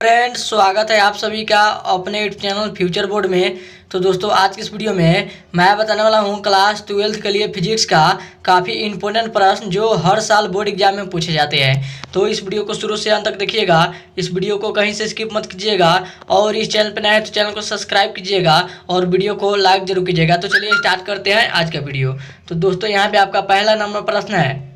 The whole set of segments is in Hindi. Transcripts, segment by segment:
फ्रेंड्स, स्वागत है आप सभी का अपने चैनल फ्यूचर बोर्ड में। तो दोस्तों, आज की इस वीडियो में मैं बताने वाला हूं क्लास 12th के लिए फिजिक्स का काफ़ी इंपॉर्टेंट प्रश्न जो हर साल बोर्ड एग्जाम में पूछे जाते हैं। तो इस वीडियो को शुरू से अंत तक देखिएगा, इस वीडियो को कहीं से स्किप मत कीजिएगा और इस चैनल पर नए हैं तो चैनल को सब्सक्राइब कीजिएगा और वीडियो को लाइक जरूर कीजिएगा। तो चलिए स्टार्ट करते हैं आज का वीडियो। तो दोस्तों, यहाँ पे आपका पहला नंबर प्रश्न है,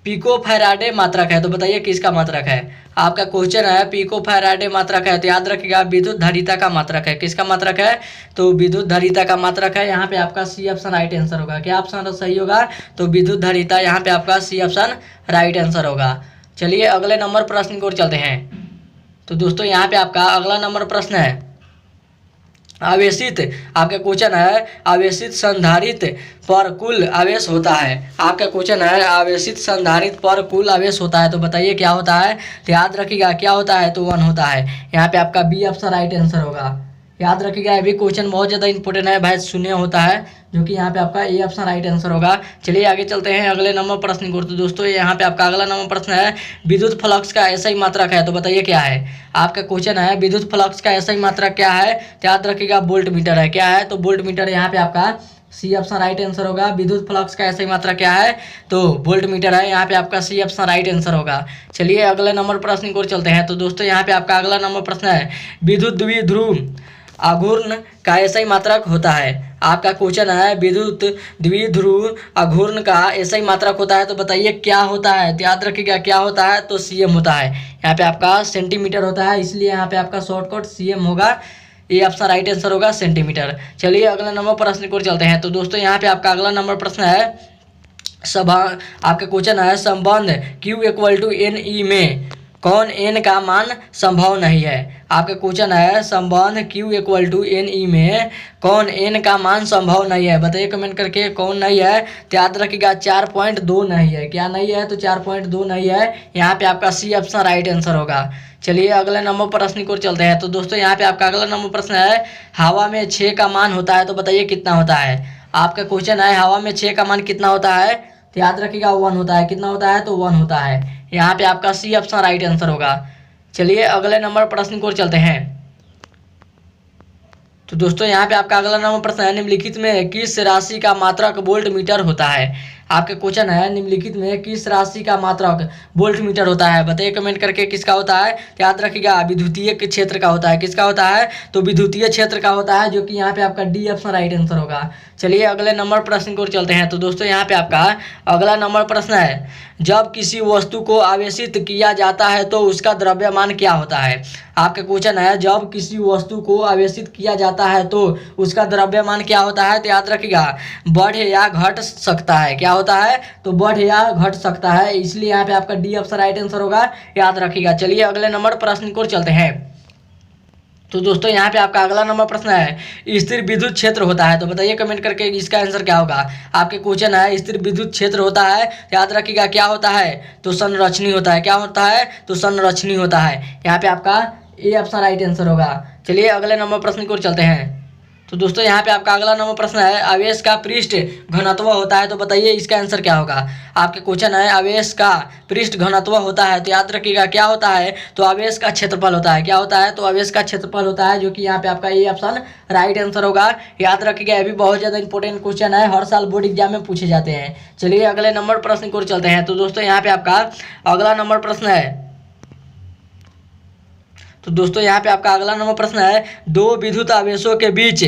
पिको फैराडे मात्रक है, तो बताइए किसका मात्रक है। आपका क्वेश्चन है पिको फैराडे मात्रक है, तो याद रखिएगा विद्युत धारिता का मात्रक है। किसका मात्रक है? तो विद्युत धारिता का मात्रक है। यहाँ पे आपका सी ऑप्शन राइट आंसर होगा। क्या ऑप्शन सही होगा? तो विद्युत धारिता, यहाँ पे आपका सी ऑप्शन राइट आंसर होगा। चलिए अगले नंबर प्रश्न की ओर चलते हैं। तो दोस्तों, यहाँ पे आपका अगला नंबर प्रश्न है, आवेशित, आपका क्वेश्चन है आवेशित संधारित्र पर कुल आवेश होता है। आपका क्वेश्चन है आवेशित संधारित्र पर कुल आवेश होता है, तो बताइए क्या होता है। तो याद रखिएगा क्या होता है, तो 1 होता है। यहाँ पे आपका बी ऑप्शन राइट आंसर होगा। याद रखिएगा, ये भी क्वेश्चन बहुत ज़्यादा इंपॉर्टेंट है भाई, शून्य होता है, जो कि यहाँ पे आपका ए ऑप्शन राइट आंसर होगा। चलिए आगे चलते हैं अगले नंबर प्रश्न को। तो दोस्तों, यहाँ पे आपका अगला नंबर प्रश्न है, विद्युत फ्लक्स का ऐसा ही मात्रक है, तो बताइए क्या है। आपका क्वेश्चन है विद्युत फ्लक्स का ऐसा ही मात्रक क्या है। तो याद रखिएगा वोल्ट मीटर है। क्या है? तो वोल्ट मीटर। यहाँ पे आपका सी ऑप्शन राइट आंसर होगा। विद्युत फ्लक्स का ऐसा ही मात्रा क्या है, तो वोल्ट मीटर है। यहाँ पे आपका सी ऑप्शन राइट आंसर होगा। चलिए अगले नंबर प्रश्न को चलते हैं। तो दोस्तों, यहाँ पे आपका अगला नंबर प्रश्न है, विद्युत द्विध्रुव आघूर्ण का ऐसा ही मात्रक होता है। आपका क्वेश्चन है विद्युत द्विध्रुव आघूर्ण का ऐसा ही मात्रक होता है, तो बताइए क्या होता है। तो याद रखिएगा क्या होता है, तो सीएम होता है। यहाँ पे आपका सेंटीमीटर होता है, इसलिए यहाँ पे आपका शॉर्टकट सीएम होगा। ये आपका राइट आंसर होगा सेंटीमीटर। चलिए अगला नंबर प्रश्न को चलते हैं। तो दोस्तों, यहाँ पे आपका अगला नंबर प्रश्न है, सभा, आपका क्वेश्चन है संबंध Q = NE में कौन n का मान संभव नहीं है। आपका क्वेश्चन है संबंध Q = NE में कौन n का मान संभव नहीं है। बताइए कमेंट करके कौन नहीं है। तो याद रखिएगा 4.2 नहीं है। क्या नहीं है? तो 4.2 नहीं है। यहाँ पे आपका सी ऑप्शन राइट आंसर होगा। चलिए अगले नंबर प्रश्न को चलते हैं। तो दोस्तों, यहाँ पे आपका अगला नंबर प्रश्न है, हवा में 6 का मान होता है, तो बताइए कितना होता है। आपका क्वेश्चन है हवा में 6 का मान कितना होता है। तो याद रखिएगा 1 होता है। कितना होता है? तो 1 होता है। यहाँ पे आपका सी ऑप्शन राइट आंसर होगा। चलिए अगले नंबर प्रश्न को चलते हैं। तो दोस्तों, यहाँ पे आपका अगला नंबर प्रश्न है, निम्नलिखित में किस राशि का मात्रक वोल्ट मीटर होता है। आपका क्वेश्चन है निम्नलिखित में किस राशि का मात्रक वोल्ट मीटर होता है। बताइए कमेंट करके किसका होता है। याद रखिएगा विद्युतीय क्षेत्र का होता है। किसका होता है? तो विद्युतीय क्षेत्र का होता है, जो कि यहाँ पे आपका डी ऑप्शन राइट आंसर होगा। चलिए अगले नंबर प्रश्न को चलते हैं। तो दोस्तों, यहाँ पे आपका अगला नंबर प्रश्न है, जब किसी वस्तु को आवेशित किया जाता है तो उसका द्रव्यमान क्या होता है। आपका क्वेश्चन है जब किसी वस्तु को आवेशित किया जाता है तो उसका द्रव्यमान क्या होता है। तो याद रखिएगा बढ़ या घट सकता है। क्या होता है? तो बढ़ या घट सकता है, इसलिए यहाँ पे आपका डी ऑप्शन राइट आंसर होगा। याद रखिएगा। चलिए अगले नंबर प्रश्न को चलते हैं। तो दोस्तों, यहाँ पे आपका अगला नंबर प्रश्न है, स्थिर विद्युत क्षेत्र होता है, तो बताइए कमेंट करके इसका आंसर क्या होगा। आपके क्वेश्चन है स्थिर विद्युत क्षेत्र होता है, याद रखिएगा क्या होता है। तो संरचनी होता है। क्या होता है? तो संरचनी होता है। यहाँ पे आपका ए ऑप्शन राइट आंसर होगा। चलिए अगले नंबर प्रश्न की ओर चलते हैं। तो दोस्तों, यहाँ पे आपका अगला नंबर प्रश्न है, आवेश का पृष्ठ घनत्व होता है, तो बताइए इसका आंसर क्या होगा। आपके क्वेश्चन है आवेश का पृष्ठ घनत्व होता है, तो याद रखिएगा क्या होता है। तो आवेश का क्षेत्रफल होता है। क्या होता है? तो आवेश का क्षेत्रफल होता है, जो कि यहाँ पे आपका ये ऑप्शन राइट आंसर होगा। याद रखिएगा, ये भी बहुत ज़्यादा इंपॉर्टेंट क्वेश्चन है, हर साल बोर्ड एग्जाम में पूछे जाते हैं। चलिए अगले नंबर प्रश्न की ओर चलते हैं। तो दोस्तों, यहाँ पे आपका अगला नंबर प्रश्न है, तो दोस्तों, यहाँ पे आपका अगला नंबर प्रश्न है, दो विद्युत आवेशों के बीच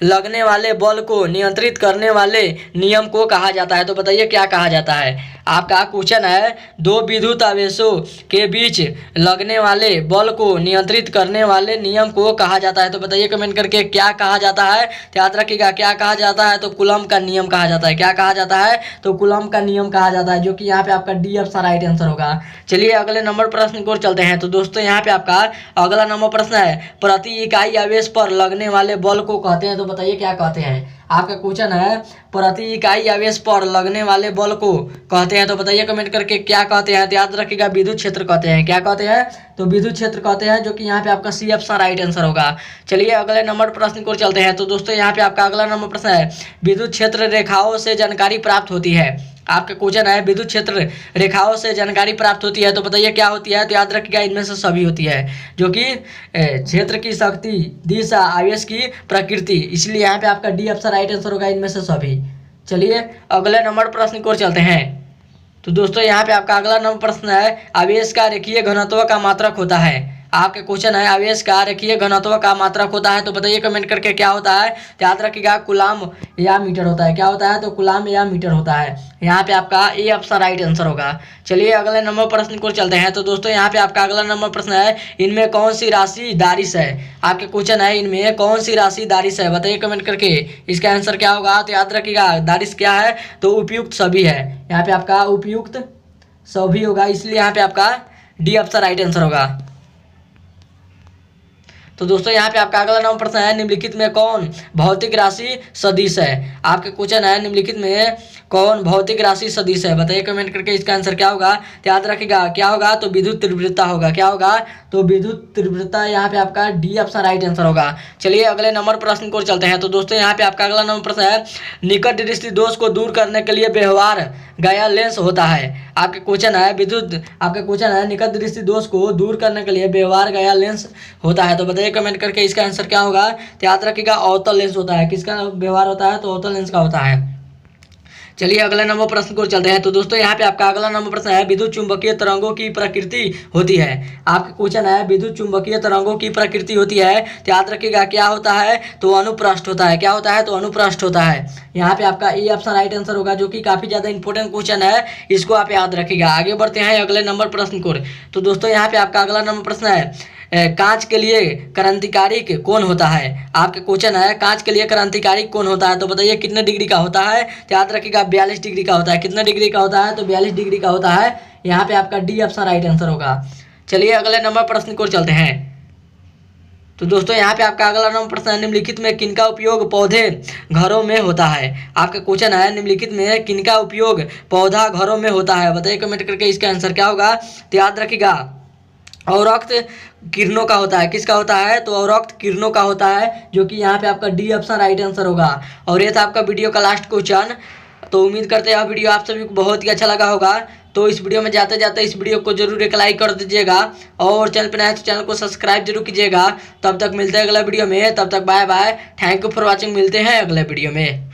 लगने वाले बल को नियंत्रित करने वाले नियम को कहा जाता है, तो बताइए क्या कहा जाता है। आपका क्वेश्चन है दो विद्युत आवेशों के बीच लगने वाले बल को नियंत्रित करने वाले नियम को कहा जाता है, तो बताइए कमेंट करके क्या कहा जाता है। तो याद रखिएगा क्या कहा जाता है। तो कूलम्ब का नियम कहा जाता है। क्या कहा जाता है? तो कूलम्ब का नियम कहा जाता है, जो कि यहाँ पे आपका डी ऑप्शन राइट आंसर होगा। चलिए अगले नंबर प्रश्न को चलते हैं। तो दोस्तों, यहाँ पे आपका अगला नंबर प्रश्न है, प्रति इकाई आवेश पर लगने वाले बल को कहते हैं, तो बताइए क्या कहते हैं। आपका क्वेश्चन है प्रति इकाई आवेश पर लगने वाले बल को कहते हैं, तो बताइए कमेंट करके क्या कहते हैं। तो याद रखिएगा विद्युत क्षेत्र कहते हैं। क्या कहते हैं? तो विद्युत क्षेत्र कहते हैं, जो कि यहाँ पे आपका सी ऑप्शन राइट आंसर होगा। चलिए अगले नंबर प्रश्न को चलते हैं। तो दोस्तों, यहाँ पे आपका अगला नंबर प्रश्न है, विद्युत क्षेत्र रेखाओं से जानकारी प्राप्त होती है। आपका क्वेश्चन है विद्युत क्षेत्र रेखाओं से जानकारी प्राप्त होती है, तो बताइए क्या होती है। तो याद रखिएगा इनमें से सभी होती है, जो कि क्षेत्र की शक्ति, दिशा, आवेश की प्रकृति, इसलिए यहाँ पे आपका डी ऑप्शन राइट आंसर होगा इनमें से सभी। चलिए अगले नंबर प्रश्न की ओर चलते हैं। तो दोस्तों यहाँ पे आपका अगला नंबर प्रश्न है आवेश का रेखीय घनत्व का मात्रक होता है। आपके क्वेश्चन है आवेश का रेखीय घनत्व का मात्रक होता है, तो बताइए कमेंट करके क्या होता है। तो याद रखिएगा कूलाम या मीटर होता है। क्या होता है, तो कूलाम या मीटर होता है। यहाँ पे आपका ए ऑप्शन राइट आंसर होगा। चलिए अगले नंबर प्रश्न को चलते हैं। तो दोस्तों यहाँ पे आपका अगला नंबर प्रश्न है इनमें कौन सी राशि दारिश है। आपके क्वेश्चन है इनमें कौन सी राशि दारिश है, बताइए कमेंट करके इसका आंसर क्या होगा। तो याद रखिएगा दारिश क्या है, तो उपयुक्त सभी है। यहाँ पे आपका उपयुक्त सभी होगा, इसलिए यहाँ पे आपका डी ऑप्शन राइट आंसर होगा। तो दोस्तों यहाँ पे आपका अगला नंबर प्रश्न है निम्नलिखित में कौन भौतिक राशि सदिश है। आपके क्वेश्चन है निम्नलिखित में कौन भौतिक राशि सदिश है, बताइए कमेंट करके इसका आंसर क्या होगा। तो याद रखिएगा क्या होगा, तो विद्युत तीव्रता होगा। क्या होगा, तो विद्युत तीव्रता, यहाँ पे आपका डी ऑप्शन राइट आंसर होगा। चलिए अगले नंबर प्रश्न को चलते हैं। तो दोस्तों यहाँ पे आपका अगला नंबर प्रश्न है निकट दृष्टि दोष को दूर करने के लिए व्यवहार गया लेंस होता है। आपके क्वेश्चन है आपका क्वेश्चन है निकट दृष्टि दोष को दूर करने के लिए व्यवहार गया लेंस होता है, तो बताइए कमेंट करके इसका आंसर क्या होगा। तो याद रखिएगा अवतल लेंस होता है। किसका व्यवहार होता है, तो अवतल लेंस का होता है। चलिए अगले नंबर प्रश्न को चलते हैं। तो दोस्तों यहाँ पे आपका अगला नंबर प्रश्न है विद्युत चुंबकीय तरंगों की प्रकृति होती है। आपके क्वेश्चन है विद्युत चुंबकीय तरंगों की प्रकृति होती है, तो याद रखिएगा क्या होता है, तो अनुप्रस्थ होता है। क्या होता है, तो अनुप्रस्थ होता है। यहाँ पे आपका ए ऑप्शन राइट आंसर होगा, जो कि काफी ज्यादा इंपॉर्टेंट क्वेश्चन है, इसको आप याद रखिएगा। आगे बढ़ते हैं अगले नंबर प्रश्न को। तो दोस्तों यहाँ पे आपका अगला नंबर प्रश्न है कांच के लिए क्रांतिकारी कौन होता है। आपके क्वेश्चन है कांच के लिए क्रांतिकारी कौन होता है, तो बताइए कितने डिग्री का होता है। तो याद रखिएगा 42 डिग्री का होता है। कितने डिग्री का होता है, तो 42 डिग्री का होता है। यहाँ पे आपका डी ऑप्शन राइट आंसर होगा। चलिए अगले नंबर प्रश्न को चलते हैं। तो दोस्तों यहाँ पे आपका अगला नंबर प्रश्न है निम्नलिखित में किनका उपयोग पौधे घरों में होता है। आपका क्वेश्चन है निम्नलिखित में किनका उपयोग पौधा घरों में होता है, बताइए कमेंट करके इसका आंसर क्या होगा। तो याद रखिएगा अवरक्त किरणों का होता है। किसका होता है, तो अवरक्त किरणों का होता है, जो कि यहाँ पे आपका डी ऑप्शन राइट आंसर होगा। और ये था आपका वीडियो का लास्ट क्वेश्चन। तो उम्मीद करते हैं वीडियो आप सभी को बहुत ही अच्छा लगा होगा। तो इस वीडियो में जाते जाते इस वीडियो को जरूर एक लाइक कर दीजिएगा, और चैनल पर नए हैं तो चैनल को सब्सक्राइब जरूर कीजिएगा। तब तक मिलते हैं अगले वीडियो में, तब तक bye bye, thank you for watching. मिलते हैं अगले वीडियो में।